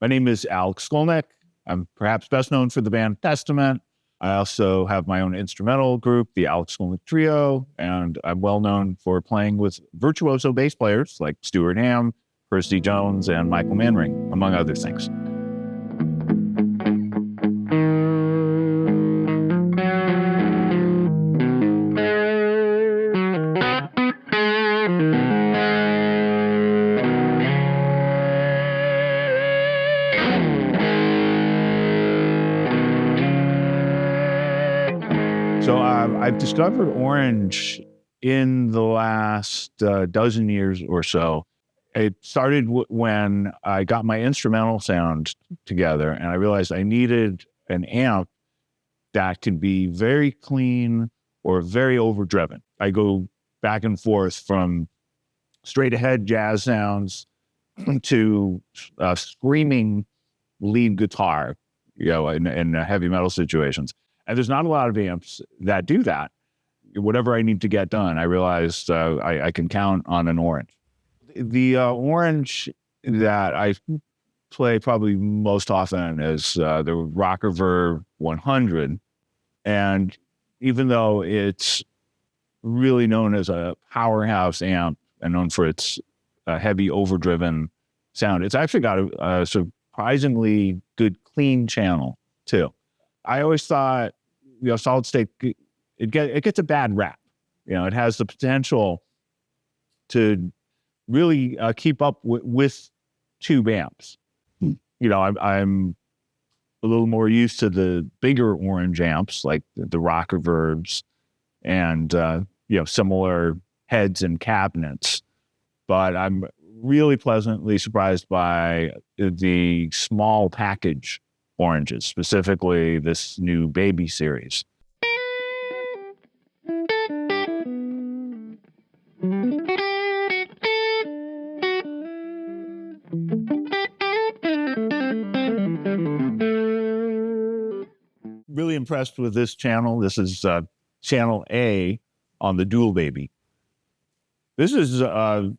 My name is Alex Skolnick. I'm perhaps best known for the band Testament. I also have my own instrumental group, the Alex Skolnick Trio, and I'm well known for playing with virtuoso bass players like Stuart Hamm, Percy Jones, and Michael Manring, among other things. So I've discovered Orange in the last dozen years or so. It started when I got my instrumental sound together, and I realized I needed an amp that could be very clean or very overdriven. I go back and forth from straight ahead jazz sounds to screaming lead guitar, in heavy metal situations. And there's not a lot of amps that do that. Whatever I need to get done, I realized I can count on an Orange. The Orange that I play probably most often is the Rockerverb 100. And even though it's really known as a powerhouse amp and known for its heavy overdriven sound, it's actually got a surprisingly good clean channel too. I always thought, solid state, it gets a bad rap. It has the potential to really keep up with tube amps. I'm a little more used to the bigger Orange amps like the Rockerverbs and similar heads and cabinets, but I'm really pleasantly surprised by the small package Oranges, specifically this new Baby series. Really impressed with this channel. This is channel A on the Dual Baby. This is the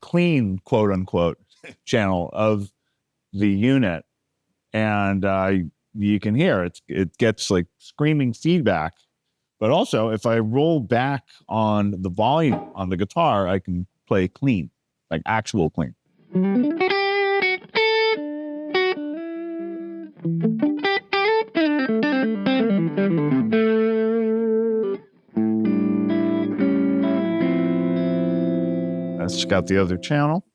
clean, quote unquote, channel of the unit. And you can hear it gets like screaming feedback. But also, if I roll back on the volume on the guitar, I can play clean, like actual clean. Let's check out the other channel.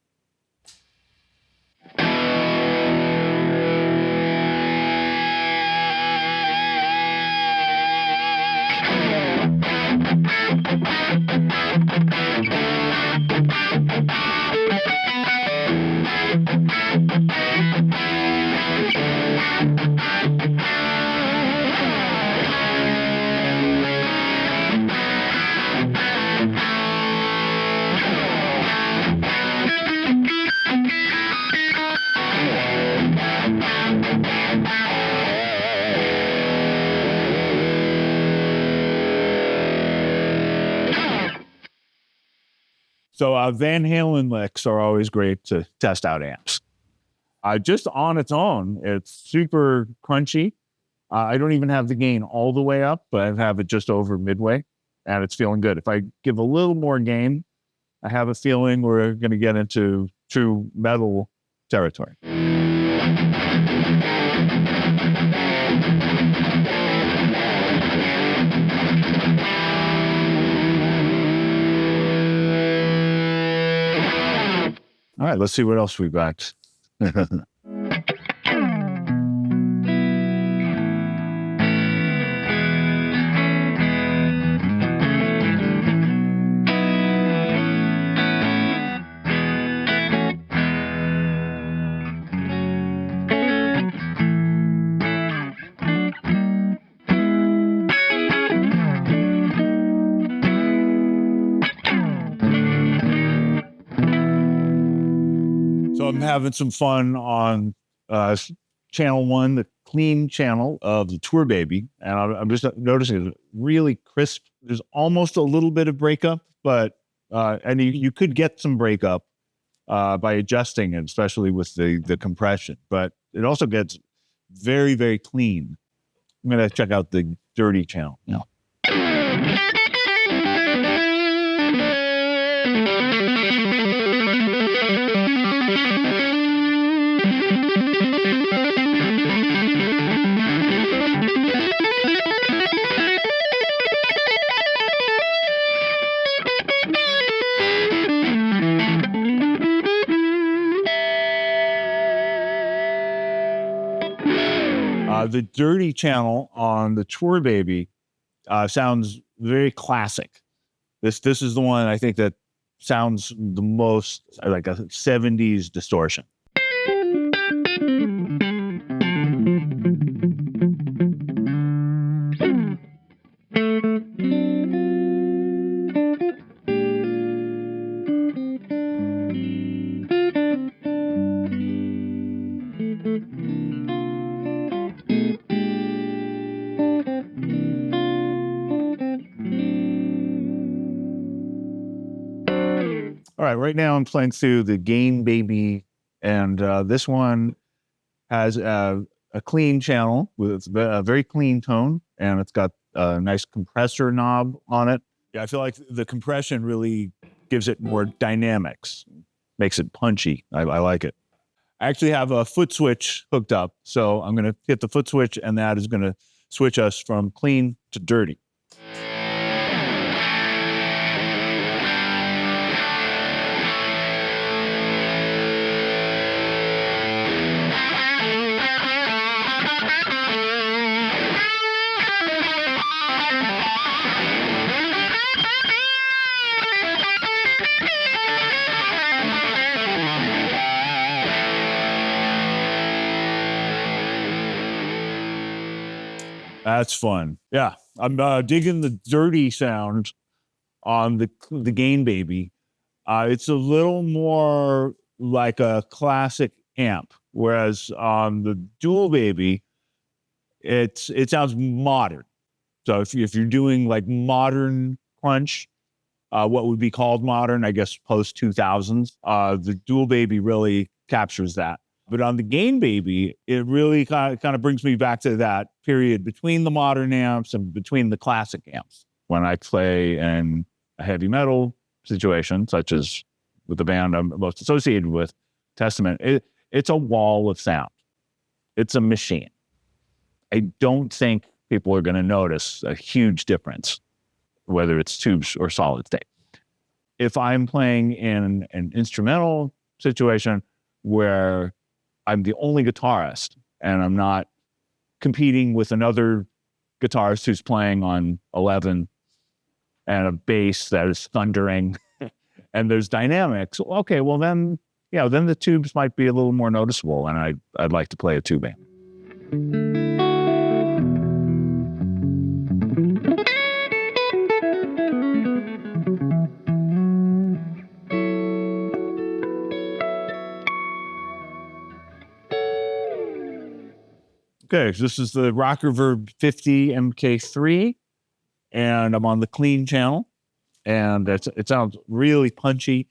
So Van Halen licks are always great to test out amps. Just on its own, it's super crunchy. I don't even have the gain all the way up, but I have it just over midway, and it's feeling good. If I give a little more gain, I have a feeling we're going to get into true metal territory. All right, let's see what else we've got. So I'm having some fun on channel 1, the clean channel of the Tour Baby. And I'm just noticing it's really crisp. There's almost a little bit of breakup, but and you could get some breakup, by adjusting it, especially with the compression. But it also gets very, very clean. I'm going to check out the dirty channel now. The dirty channel on the Tour Baby sounds very classic. This is the one I think that sounds the most like a 70s distortion. All right, right now I'm playing through the Gain Baby, and this one has a clean channel with a very clean tone, and it's got a nice compressor knob on it. Yeah, I feel like the compression really gives it more dynamics, makes it punchy. I like it. I actually have a foot switch hooked up, so I'm going to hit the foot switch, and that is going to switch us from clean to dirty. That's fun. Yeah, I'm digging the dirty sound on the Gain Baby. It's a little more like a classic amp, whereas on the Dual Baby, it sounds modern. So if you're doing like modern crunch, what would be called modern, I guess post 2000s, the Dual Baby really captures that. But on the Gain Baby, it really kind of brings me back to that period between the modern amps and between the classic amps. When I play in a heavy metal situation, such as with the band I'm most associated with, Testament, it's a wall of sound. It's a machine. I don't think people are going to notice a huge difference, whether it's tubes or solid state. If I'm playing in an instrumental situation where I'm the only guitarist and I'm not competing with another guitarist who's playing on 11 and a bass that is thundering and there's dynamics, okay, well then the tubes might be a little more noticeable, and I'd like to play a tube amp. Okay, so this is the Rockerverb 50 MKIII, and I'm on the clean channel, and it sounds really punchy.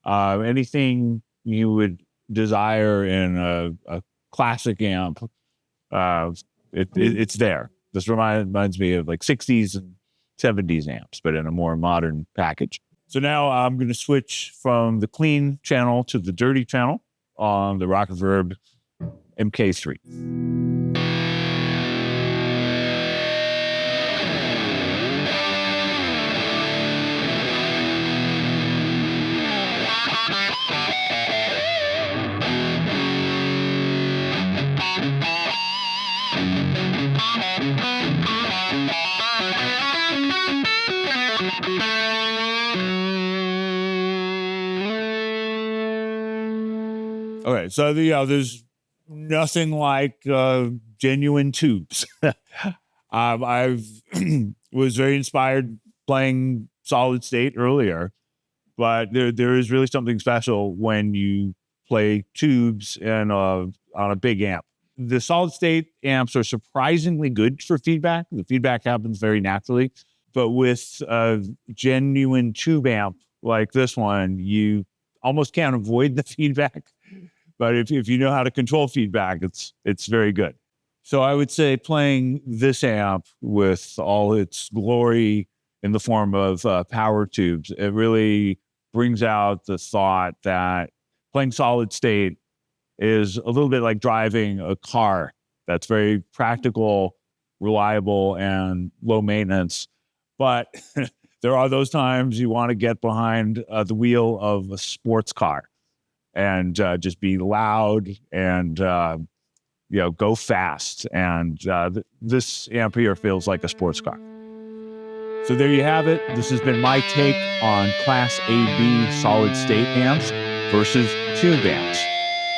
Anything you would desire in a classic amp, it's there. This reminds me of like 60s and 70s amps, but in a more modern package. So now I'm going to switch from the clean channel to the dirty channel on the Rockerverb MKIII. Okay, so there's nothing like genuine tubes. I've was very inspired playing solid state earlier, but there is really something special when you play tubes and on a big amp. The solid state amps are surprisingly good for feedback. The feedback happens very naturally, but with a genuine tube amp like this one, almost can't avoid the feedback. But if you know how to control feedback, it's very good. So I would say playing this amp with all its glory in the form of power tubes, it really brings out the thought that playing solid state is a little bit like driving a car that's very practical, reliable, and low maintenance. But there are those times you want to get behind the wheel of a sports car and just be loud and go fast. And this amp here feels like a sports car. So there you have it. This has been my take on Class AB solid state amps versus tuned amps.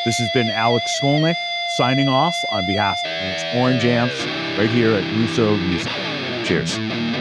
This has been Alex Skolnick signing off on behalf of Orange Amps right here at Russo Music. Cheers.